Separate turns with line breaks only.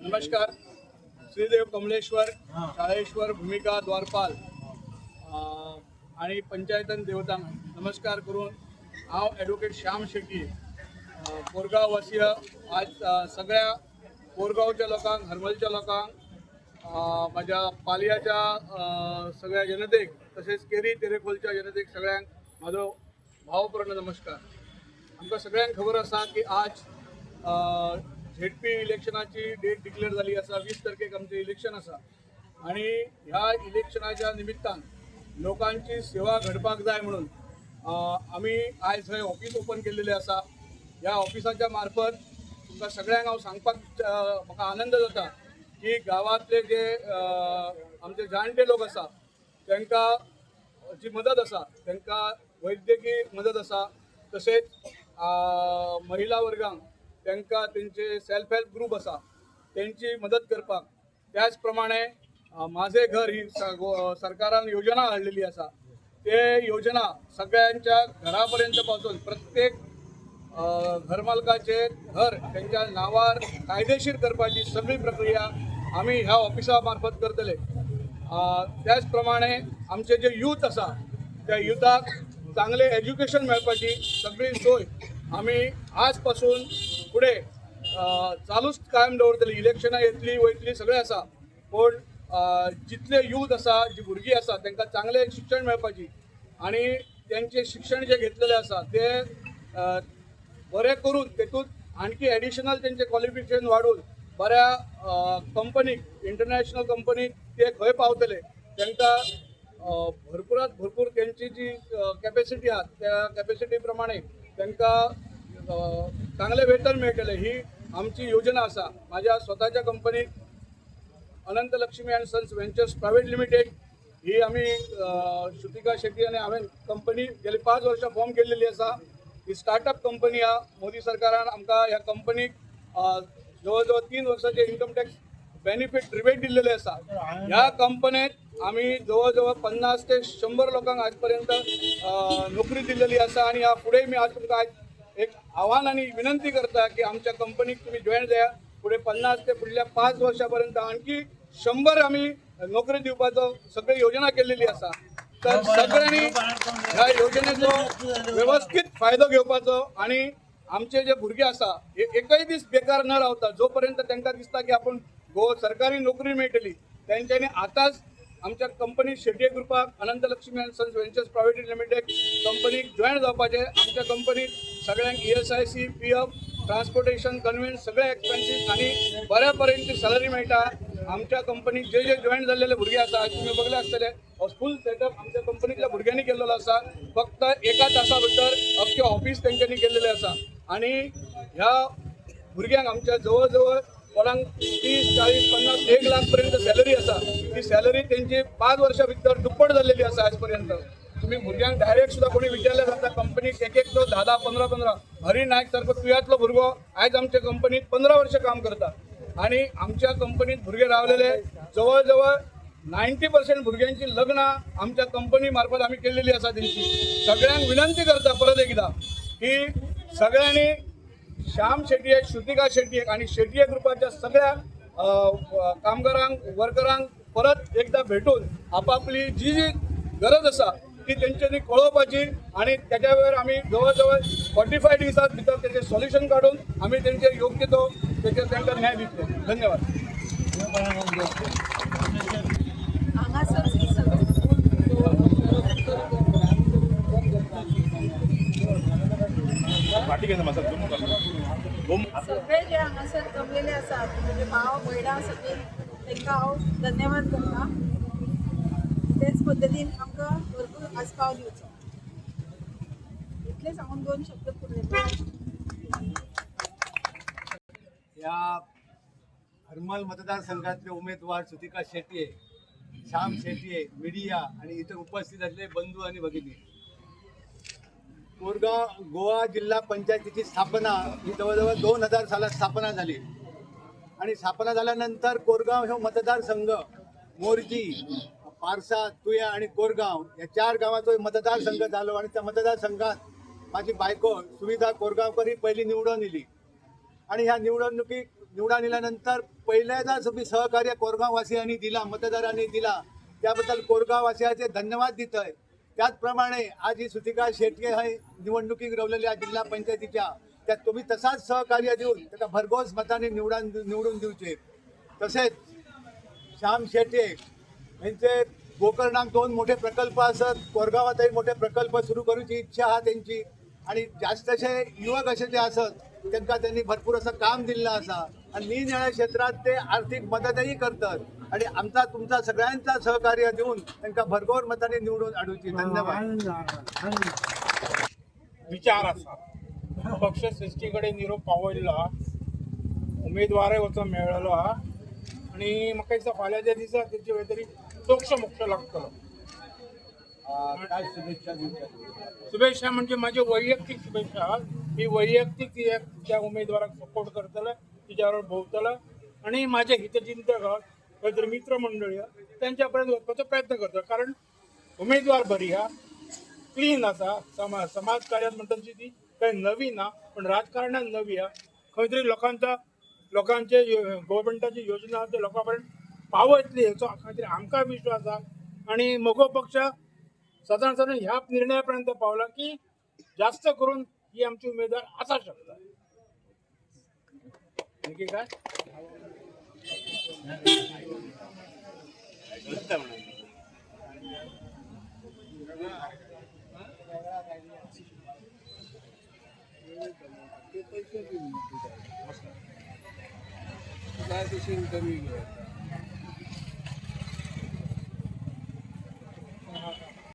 नमस्कार. श्रीदेव कमलेश्वर, शाळेश्वर, भूमिका, द्वारपाल आणि पंचायतन देवतांक नमस्कार करून हांव ॲडव्होकेट श्याम शेट्टी कोरगांव वासीय आज सगळ्या कोरगांवच्या लोकांक, हरमलच्या लोकांक, माझ्या पालयाच्या सगळ्या जनतेक तसेच केरी तेरेखोलच्या जनतेक सगळ्यांक माझो भावपूर्ण नमस्कार. आमकां सगळ्यांक खबर आसा की आज झेडपी इलेक्शनाची डेट डिक्लेअर जाली आसा. 20 तारखेक आमचें इलेक्शन आसा आणि ह्या इलेक्शनाच्या निमित्तान लोकांची सेवा घडपाक जाय म्हणून आमी आयज थंय ऑफिस ओपन केल्लेलें आसा. ह्या ऑफिसाच्या मार्फत तुमकां सगळ्यांक हांव सांगपाक म्हाका आनंद जाता की गांवांतले जे आमचे जाणटे लोक आसा तांकां जी मदत आसा, तांकां वैद्यकीय मदत आसा, तशेंच महिला वर्गांक तांकां तेंचे सेल्फ हेल्प ग्रूप आसा तेंची मदत करपाक. त्याच प्रमाणे माझे घर ही सरकारान योजना हाडलेली आसा. ते योजना सगळ्यांच्या घरापर्यंत पावचून प्रत्येक घरमालकाचे घर त्यांच्या नावार कायदेशीर करपाची सगळी प्रक्रिया आम्ही ह्या ऑफिसा मार्फत करतले. त्याच प्रमाणे आमचे जे यूथ आसा त्या युथाक चांगले एज्युकेशन मेळपाची सगळी सोय आम्ही आजपासून पुढे चालूच कायम दवरतली. इलेक्शनां येतली वयतली सगळे आसा, पण जितले यूथ आसा, जी भुरगीं आसा तांकां चांगले शिक्षण मेळपाची आणि त्यांचे शिक्षण जे घेतलेले आसा ते बरें करून तेतूंत आणखी एडिशनल त्यांचे क्वॉलिफिकेशन वाडून बऱ्या कंपनीक, इंटरनॅशनल कंपनीक ते खंय पावतले तांकां भरपुरात भरपूर त्यांची जी कॅपॅसिटी आहा त्या कॅपॅसिटी प्रमाणे तांकां चांगले वेतन मेळटले ही आमची योजना आसा. माझ्या स्वताच्या कंपनीक Anant Lakshmi and sons ventures private limited ही आम्ही श्रुतिका शेट्टी आणि हांवें कंपनी गेली 5 वर्सां फॉर्म केल्लेली आसा. ही स्टार्टअप कंपनी आहा. मोदी सरकारान आमकां ह्या कंपनीक जवळ 3 वर्सांचे इन्कम टॅक्स बेनिफीट रिबेट दिल्लेले आसा. ह्या कंपनीत आम्ही जवळ 50 ते 100 लोकांक आज पर्यंत नोकरी दिल्लेली आसा आणि ह्या फुडें मी आज तुमकां एक आव्हान आणि विनंती करता की आमच्या कंपनीक तुम्ही जॉईन द्या. पुढे 50 ते फुडल्या 5 वर्षापर्यंत आणखी 100 आम्ही नोकरी दिवपाचो सगळी योजना केलेली आसा. तर सगळ्यांनी ह्या योजनेचो व्यवस्थित फायदो घेवपाचो आणि आमचे जे भुरगे आसा हे एकय दीस बेकार न रावता. जोपर्यंत तांकां दिसता की आपण सरकारी नोकरी मेळटली त्यांच्यानी आताच आमच्या कंपनी शेट्ये ग्रुपाक Anant Lakshmi and sons ventures private limited कंपनीक जॉईन जावपाचे. आमच्या कंपनीत सगळ्यांक ESIC, PF, ट्रान्सपोर्टेशन, कन्व्हेन्स सगळे एक्सपेन्सीस आणि बऱ्यापर्यंत सॅलरी मेळटा. आमच्या कंपनीत जे जॉईन झालेले भुरगे आसा आज तुम्ही बघले आसतले फुल सेटअप आमच्या कंपनीतल्या भुरग्यांनी केलेलो आसा. फक्त एका तासा भितर अख्खे ऑफिस तेंच्यांनी केलेले आसा आणि ह्या भुरग्यांक आमच्या जवळ कोणाक 30, 40, 50, 1 लाख पर्यंत सॅलरी आसा. ती सॅलरी त्यांची 5 वर्षां भितर दुप्पट झालेली आसा आज पर्यंत. तुम्ही भुरग्यांक डायरेक्ट सुद्धा कोणी विचारले जाता कंपनीत एक तो 10, 15. हरी नायक सारको तुयातलो भुरगो आज आमच्या कंपनीत 15 वर्ष काम करता आणि आमच्या कंपनीत भुरगे रावलेले जवळ 90% भुरग्यांची लग्न आमच्या कंपनी मार्फत आम्ही केलेली आसा. त्यांची सगळ्यांक विनंती करता परत एकदा की सगळ्यांनी श्याम शेट्टी, श्रुतिका शेट्टी आणि शेट्टी ग्रुपाच्या सगळ्या कामगारांक, वर्करांक परत एकदा भेटून आपापली जी गरज आसा ती तेंच्यांनी कळोवपाची आणि त्याच्यावर आम्ही जवळ 45 दिवसात भितर त्याचे सॉल्युशन काढून आम्ही त्यांचे योग्य तो त्यांना न्याय दितले. धन्यवाद.
सगळे जे हांगासर जमलेले आसात म्हणजे भाव भयणां सगळी तांकां हांव धन्यवाद करता. तेच पद्दतीन आमकां भरपूर आस्पाव दिवचो. इतले सांगून 2 शब्द पुरले.
या हरमल मतदारसंघातले उमेदवार श्रुतिका शेट्टी, श्याम शेट्टी, मीडिया आणि इतर उपस्थित असलेले बंधू आणि भगिनी, कोरगाव गोवा जिल्हा पंचायतीची स्थापना ही जवळजवळ 2000 सालात स्थापना झाली आणि स्थापना झाल्यानंतर कोरगाव हे मतदारसंघ मोरजी, पारसा, तुया आणि कोरगाव या 4 गावांचो मतदारसंघ झालो आणि त्या मतदारसंघात माझी बायको सुविधा कोरगावकर ही पहिली निवडून येयली आणि ह्या निवडून आल्यानंतर पहिल्यांदा तुम्ही सहकार्य कोरगाववासियांनी दिला, मतदारांनी दिला, त्याबद्दल कोरगाववासियाचे धन्यवाद देत आहे. त्याचप्रमाणे आज ही सुतिका शेटके हे निवडणुकीत रवलेल्या जिल्हा पंचायतीच्या त्यात तुम्ही तसाच सहकार्य देऊन त्याला भरघोस मताने निवडून देऊचे. तसेच श्याम शेटे यांचे गोकर्णात 2 मोठे प्रकल्प असत, कोरगावातही मोठे प्रकल्प सुरू करूची इच्छा हा त्यांची, आणि जास्तशे युवक असे जे असत त्यांना त्यांनी भरपूर असं काम दिलं असा, आणि निरनिराळ्या क्षेत्रात ते आर्थिक मदतही करतात, आणि आमचा तुमचा सगळ्यांचा सहकार्य देऊन त्यांना भरघोस मताने निवडून आणूची. धन्यवाद.
विचार असा पक्ष सृष्टीकडे निरोप पावयलो उमेदवार वचो मेळलो आणि म्हाका दिसता फाल्यांच्या दिसा तेचे खंय तरी सोक्ष मोक्ष लागतलो.
काय शुभेच्छा
शुभेच्छा म्हणजे माझी वैयक्तिक शुभेच्छा. मी वैयक्तिक त्या उमेदवाराक सपोर्ट करतलो, तिच्यावर भोवतलो आणि माझे हितचिंतक खंय मित्रमंडळी त्यांच्या पर्यंत वचपाचो प्रयत्न करतो. कारण उमेदवार बरी हा, क्लीन असा, समाजकार्यात म्हणटा ती काही नवी ना, पण राजकारणात नवी हा. खंय तरी लोकांचे गव्हर्मेंटाची योजना ते लोकांपर्यंत पावयतली हेचो खंय तरी आमकां विश्वास हा. आणि म्हजो पक्ष साधारण ह्या निर्णयापर्यंत पावला की जास्त करून ही आमची उमेदवार असा शकता. आणखी काय
कमी